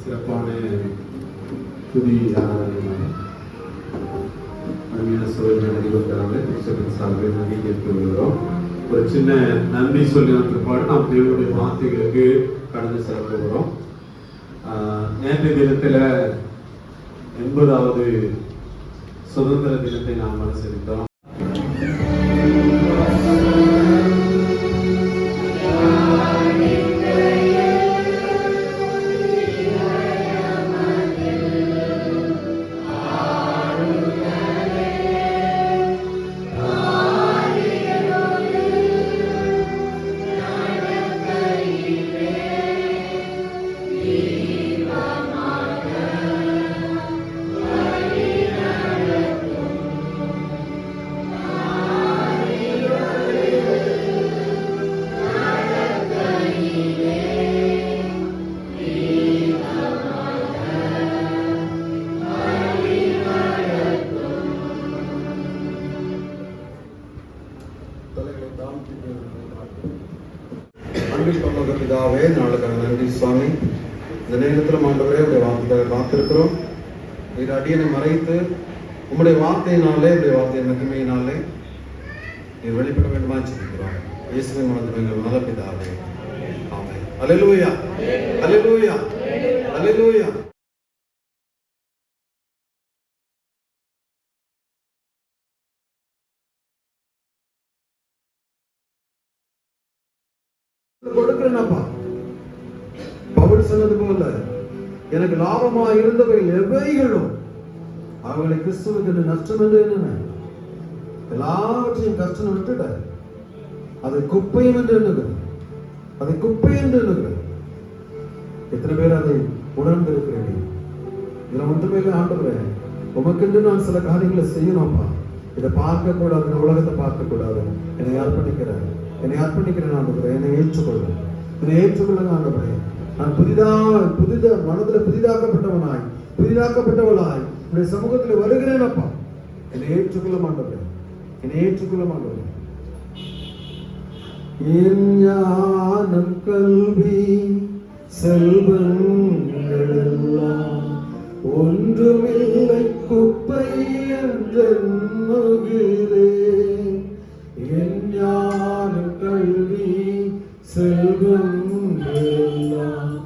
சிறப்பான துதி அருமையான சோதனை அறிவுறுத்தாங்க கிறிஸ்தவன் சார்பில் நன்றி கேட்டுக்கொள்கிறோம். ஒரு சின்ன நன்றி சொல்லி பிற்பாடு நாம் தேவனுடைய வார்த்தைகளுக்கு கடந்து செல்ல போகிறோம். நேற்றைய தினத்தில் 80வது சுதந்திர தினத்தை நாம் அனுசரித்தோம். பிதாவே, நாளுக்கான நன்றி சுவாமி. இந்த நேரத்தில் ஆண்டவரே உடைய வார்த்தையை காத்திருக்கிறோம். நீர் அடியனை மறைத்து உம்முடைய வார்த்தையினாலே உடைய வார்த்தையை மகிமையினாலே நீர் வெளிப்பட வேண்டுமா சொல்லிக்கிறோம். இயேசுவின் மனதில் நல்ல பிதாவே, ஆமென். அல்லேலூயா, அல்லேலூயா, அல்லேலூயா. கொடுக்கிறேனப்பா, பவுல் சொன்னது போல எனக்கு லாபமா இருந்தவைகள் எவைகளும் அவர்களை கிறிஸ்துவுக்கு நஷ்டம் என்று என்ன எல்லாவற்றையும் கஷ்டம் விட்டுட்ட அதை குப்பையும் என்று எண்ணுகிறேன், அதை குப்பை என்று எண்ணுகிறேன். எத்தனை பேர் அதை உணர்ந்து இருக்கிறேன்? இதுல ஒன்றுமே ஆண்டவரே, உமக்கென்று நான் சில காரியங்களை செய்யணும்ப்பா. இதை பார்க்க கூடாது, இந்த உலகத்தை பார்க்க கூடாது. என்னை அர்ப்பணிக்கிறேன், என்னை அர்ப்பணிக்கிறேன் ஆண்டவரே. என்னை ஏற்றுக்கொள்ளும், என்னை ஏற்றுக்கொள்ளுங்க ஆண்டவரே. நான் மனதில் புதிதாக்கப்பட்டவனாய், புதிதாக்கப்பட்டவளாய் உடைய சமூகத்தில் வருகிறேன் அப்பா. என்னை ஏற்றுக்கொள்ள மாட்டவரே, என்னை ஏற்றுக்கொள்ள மாட்டவரே. என் ஞானம் கல்வி செல்வங்கள் எல்லாம் ஒன்றுமில்லை குப்பை என்றெண்ணுகிறேன். என் ஞானம் கல்வி செல்வங்கள் எல்லாம்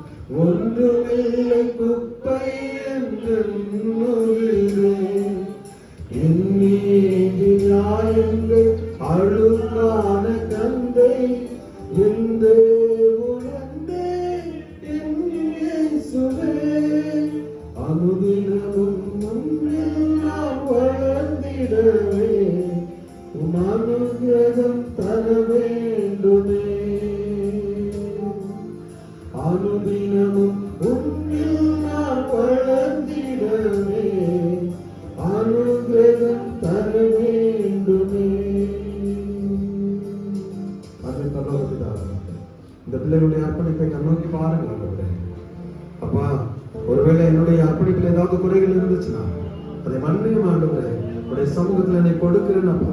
ஒன்றுமில்லை குப்பை என்றெண்ணுகிறேன். என் நீதி நியாயங்கள் அழுக்கான கந்தை என் தேவனே என் இயேசுவே. அனுதினமும் முன்னில் நான் வளர்ந்திடவே உம் அனுகிரகம் தர வேண்டுமே. அனுதினமும் முன்னில் நான் வளர்ந்திடவே அனுகிரகம் தர வேண்டுமே. இந்த பிள்ளைகளுடைய அர்ப்பணிப்பை கண்ணோக்கி பாருங்கள் ஆண்டவரே. அப்பா, ஒருவேளை என்னுடைய அர்ப்பணிப்பில் ஏதாவது குறைகள் இருந்துச்சுன்னா அதை மன்னியும் ஆண்டவரே. உடைய சமூகத்தில் என்னை கொடுக்கிறேன் அப்பா,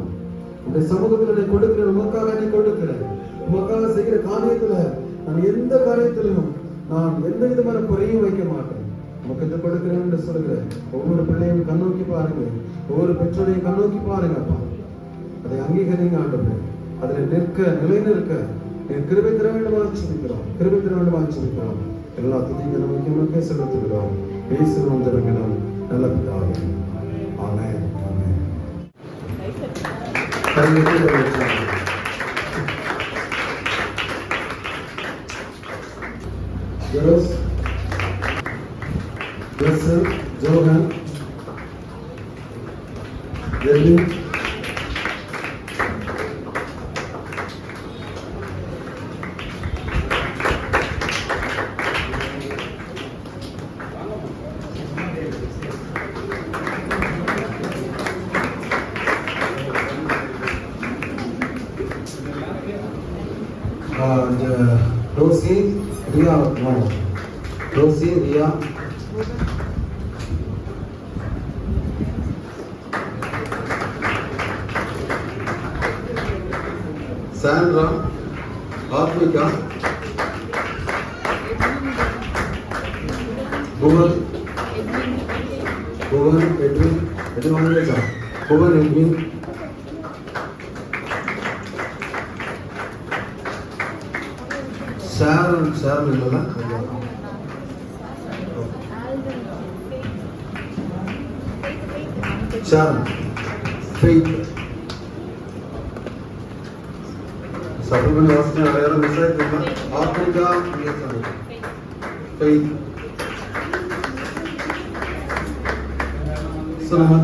உடைய சமூகத்தில் என்னை கொடுக்கிறேன். உமக்காக என்னை கொடுக்கிறேன். உமக்காக செய்கிற காரியத்துல நான் எந்த காரியத்திலும் நான் எந்த விதமான குறையும் வைக்க மாட்டேன். உமக்கு இதை கொடுக்கிறேன் என்று சொல்கிறேன். ஒவ்வொரு பிள்ளையும் கண்ணோக்கி பாருங்க, ஒவ்வொரு பெற்றோரையும் கண்ணோக்கி பாருங்க அப்பா. அதை அங்கீகரிங்க ஆண்டவரே. அதில் நிலை நிற்க கிருபை தர வேண்டும் ஆட்சிக்கிறோம், கிருபை தர வேண்டும் ஆட்சிக்கிறோம். எல்லா துதிக்கு நமக்கு செலுத்துகிறோம். பேசுகிறோம் தருகிறோம் நல்ல பிதாவே, ஆமென், ஆமென். Girls, Russell, Johan, Delhi, and Rosie, Ria, no. Rosie, Ria. Sandra, Africa, Bhuvan Edwin எது வாங்கிச்சா? புவன் எட்வின் ஷாரன் இல்லைல்ல? ஷாரன் ஃபெய்த் சப்ளிமெண்ட் வாசிச்சு வேற மிஸ் ஆயிடுமா? ஆப்பிரிக்கா ஃபெய்த் ஸோ நம்ம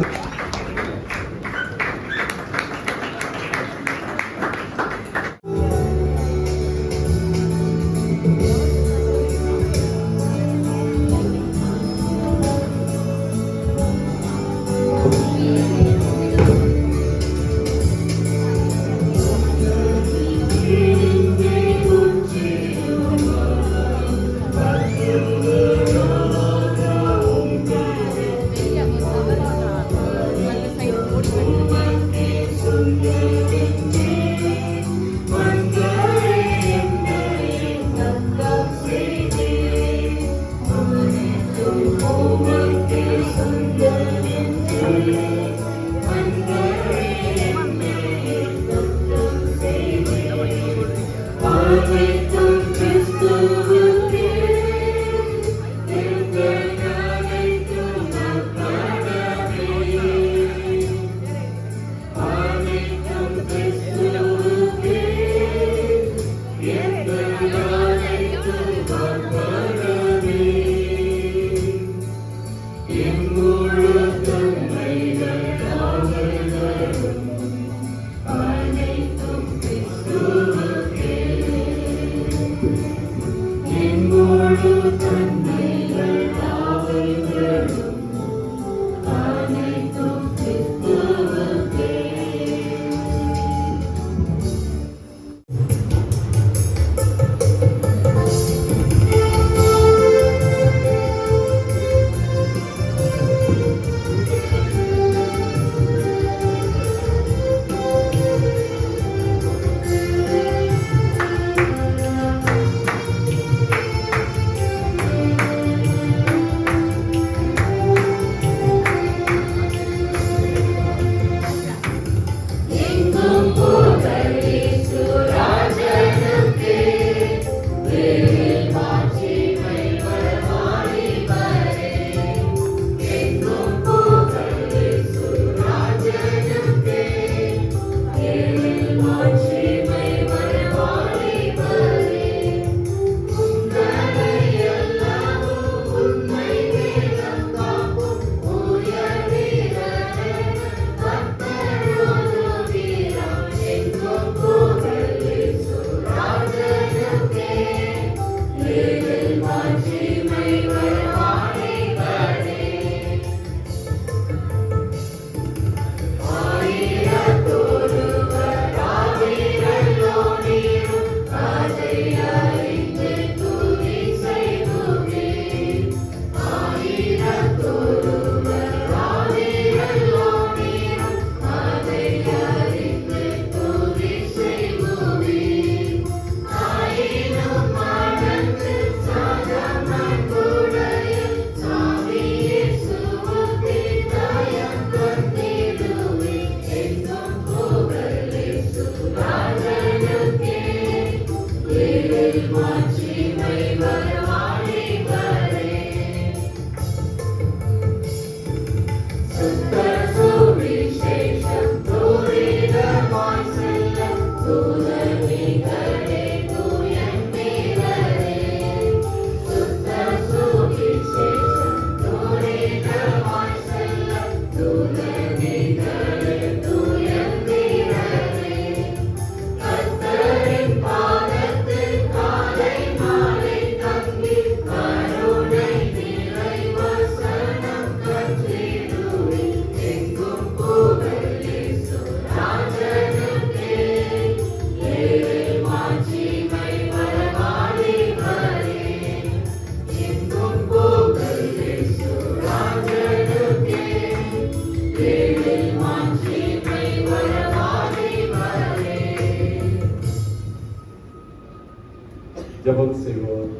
ஜெபம் செய்வோம்.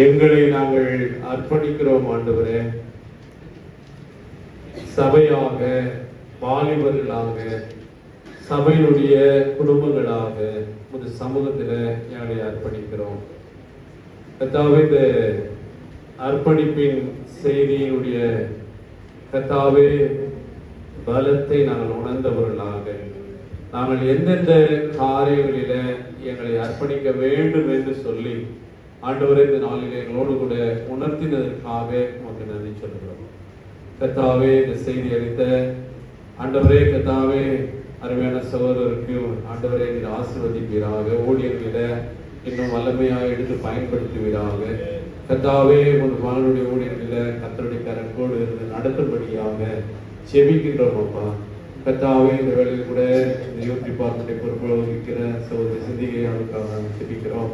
எங்களை நாங்கள் அர்ப்பணிக்கிறோம் ஆண்டவரே. சபையாக, வாலிபர்களாக, சபையினுடைய குடும்பங்களாக ஒரு சமூகத்தில் எங்களை அர்ப்பணிக்கிறோம். கர்த்தாவே, இந்த அர்ப்பணிப்பின் செய்தியினுடைய கர்த்தாவே பலத்தை நாங்கள் உணர்ந்தவர்களாக, நாங்கள் எந்தெந்த காரியங்களில எங்களை அர்ப்பணிக்க வேண்டும் என்று சொல்லி ஆண்டவரே இந்த நாளில் எங்களோடு கூட உணர்த்தினதற்காக உமக்கு நன்றி சொல்கிறோம். கர்த்தாவே, இந்த செய்தி அளித்த ஆண்டவரே, கர்த்தாவே அருமையான சகோதரருக்கு ஆண்டவரே நீர் ஆசீர்வதிப்பீராக. ஊழியர்களிட இன்னும் வல்லமையாக எடுத்து பயன்படுத்துவீராக. கர்த்தாவே, ஒரு மகனுடைய ஊழியர்களில கர்த்தருடைய கரங்கோடு இருந்து நடத்தும்படியாக செபிக்கின்றோம் அப்பா. கர்த்தாவே, இந்த வேளையில் கூட இந்த யூத் டிபார்ட்மெண்ட்டை பொறுப்பாக வகிக்கிற சகோதரி சிந்திகை அவருக்காக செபிக்கிறோம்.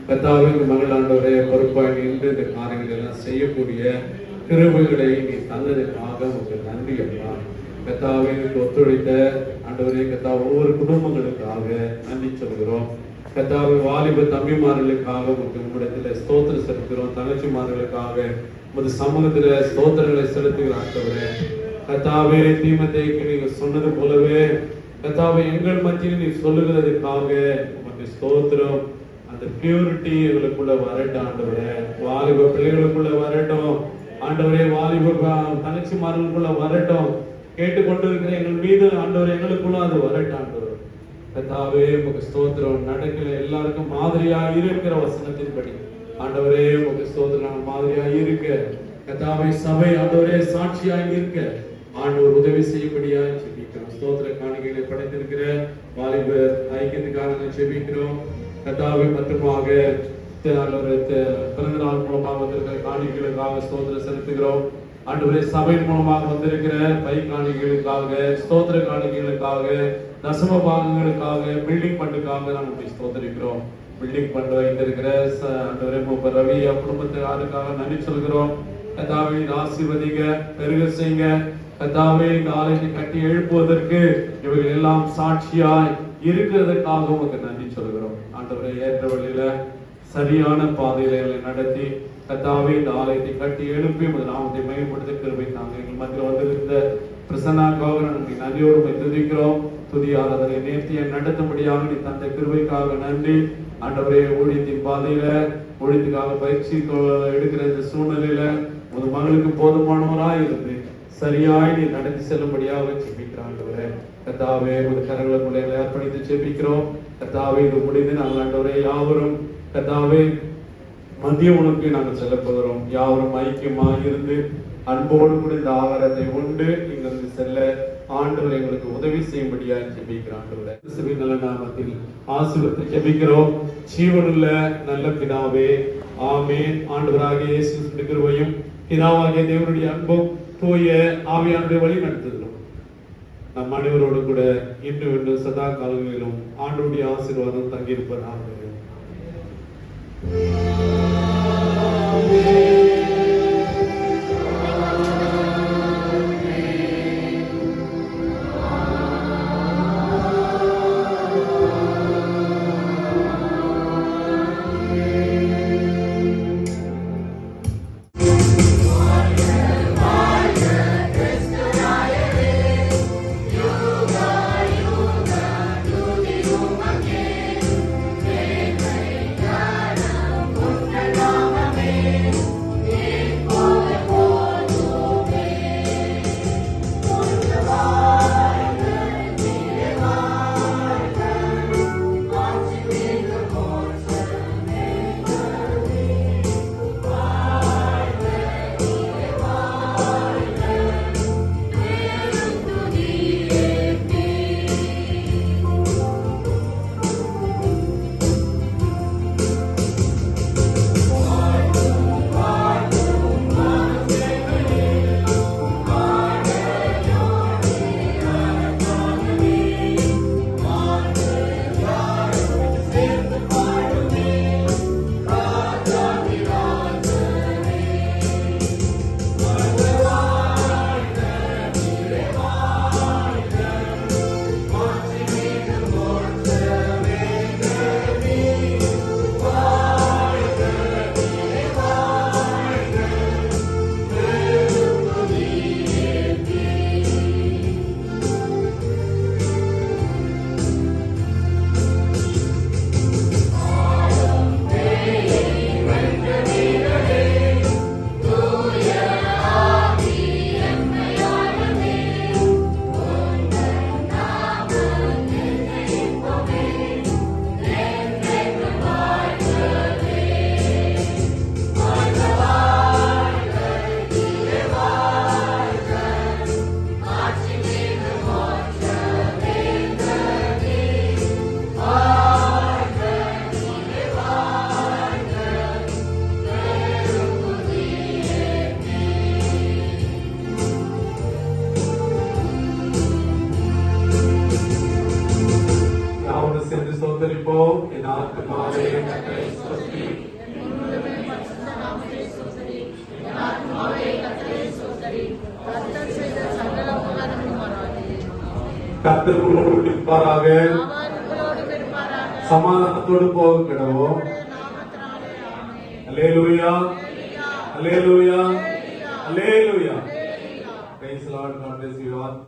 கர்த்தாவே, இந்த மகள் ஆண்டவரே பொறுப்பாக நின்று இந்த காரியங்கள் எல்லாம் செய்யக்கூடிய கிருபைகளை நீ தந்ததற்காக உங்களுக்கு நன்றி அப்பா. கர்த்தாவே, ஒத்துழைத்த ஆண்டவரே கர்த்தாவே ஒவ்வொரு குடும்பங்களுக்காக நன்றி சொல்கிறோம். கர்த்தாவே, வாலிப தம்பிமார்களுக்காக உங்களிடத்தில் ஸ்தோத்திரம் செலுத்துகிறோம். தங்கச்சிமார்களுக்காக உமது சமூகத்தில் ஸ்தோத்திரங்களை செலுத்துகிற ஆண்டவரே. கர்த்தாவே, தீமோத்தேயுக்கு நீங்க சொன்னது போலவே கர்த்தாவே எங்கள் மத்தியில் நீ சொல்லுகிறதுக்காக உமக்கு ஸ்தோத்திரம். அந்த பியூரிட்டி எங்களுக்குள்ள வரட்டும் ஆண்டவரே. வாலிப பிள்ளைகளுக்குள்ள வரட்டும் ஆண்டவரே. வாலிப தங்கச்சிமார்களுக்குள்ள வரட்டும். கேட்டுக்கொண்டு இருக்கிற எங்கள் மீது ஆண்டவர் எங்களுக்குள்ள அது வரட்டும் ஆண்டவர். கர்த்தாவே, உமக்கு ஸ்தோத்திரம். நடக்கல எல்லாருக்கும் மாதிரியா இருக்கிற வசனத்தின்படி ஆண்டவரே உமக்கு ஸ்தோத்திரம். நாங்கள் மாதிரியா இருக்க கர்த்தாவே, சபை ஆண்டவரே சாட்சியாக இருக்க ஆண்டவர் உதவி செய்யும்படியா செபிக்கிறோம். ஸ்தோத்திர காணிக்கைகளை படைத்திருக்கிற வாலிபர் ஐக்கியத்துக்காக செபிக்கிறோம். கர்த்தாவே, மற்றுமாக பிறந்த நாள் மூலமாக வந்திருக்கிற காணிக்கைகளுக்காக ஸ்தோத்திரம் செலுத்துகிறோம். ஆண்டவரே, சபை மூலமாக வந்திருக்கிற பை காணிக்கைகளுக்காக, ஸ்தோத்திர காணிக்கைகளுக்காக, தசம பாகங்களுக்காக, பில்டிங் ஃபண்டுக்காக நாங்கள் ஸ்தோத்திரிக்கிறோம். பில்டிங் ஃபண்ட் வைத்திருக்கிற ஆண்டவரே மூப்பர் ரவி குடும்பத்தை யாருக்காக நன்றி சொல்கிறோம். கர்த்தாவே, ஆசீர்வதிங்க, பெருக செய்யுங்க. கர்த்தாவே, இந்த ஆலயத்தை கட்டி எழுப்புவதற்கு இவர்கள் எல்லாம் சாட்சியாய் இருக்கிறதுக்காக உங்களுக்கு நன்றி சொல்கிறோம். ஆண்டவரை ஏற்ற வழியில சரியான பாதையில நடத்தி கர்த்தாவே இந்த ஆலயத்தை கட்டி எழுப்பி நாமத்தை மேம்படுத்த கிருபை தாங்க. எங்கள் மத்தியில் வந்திருந்த பிரசன்னாக்காக நாங்கள் நன்றியோடு துதிக்கிறோம். துதி ஆராதனை நேர்த்தியை நடத்தும்படியாக நீ தந்த கிருபைக்காக நன்றி. ஆண்டவரே, ஊழியத்தின் பாதையில ஊழியத்துக்காக பயிற்சி எடுக்கிற இந்த சூழ்நிலையில ஒரு மகளுக்கு போதுமானவராய் இருந்து சரியாய் நீ நடத்தி செல்லும்படியாக செபிக்கிறோம். ஆண்டவரே கர்த்தாவே, ஒரு கரங்களுக்குள்ளே அர்ப்பணித்து செபிக்கிறோம். கர்த்தாவே, இது முடிந்து நாங்கள் ஆண்டவரே யாவரும் கர்த்தாவே மதிய உணவுக்கு நாங்கள் செல்ல போகிறோம். யாவரும் ஐக்கியமாக இருந்து அன்போடு கூட இந்த ஆகாரத்தை உண்டு இங்கிருந்து செல்ல ஆண்டவர் எங்களுக்கு உதவி செய்யும்படியாக ஜெபிக்கிறோம். ஆண்டவரே, நல்ல நாமத்தில் ஆசீர்வாதத்தை ஜெபிக்கிறோம். ஜீவனுள்ள நல்ல பிதாவே, ஆமென். ஆண்டவராகிய இயேசு கிறிஸ்துவின் கிருபையும் பிதாவாகிய தேவனுடைய அன்பும் தூய ஆவியானவருடைய வழி நடத்துகிறோம் நம் அனைவரோடு கூட இன்று சதா காலங்களிலும் ஆண்டவருடைய ஆசீர்வாதம் தங்கியிருப்பதாக. கர்த்தர் உங்களோடு இருப்பாராக. சமாதானத்தோடு போக கிடவோம். அல்லேலூயா, அல்லேலூயா, அல்லேலூயா. Praise the Lord. God bless you all.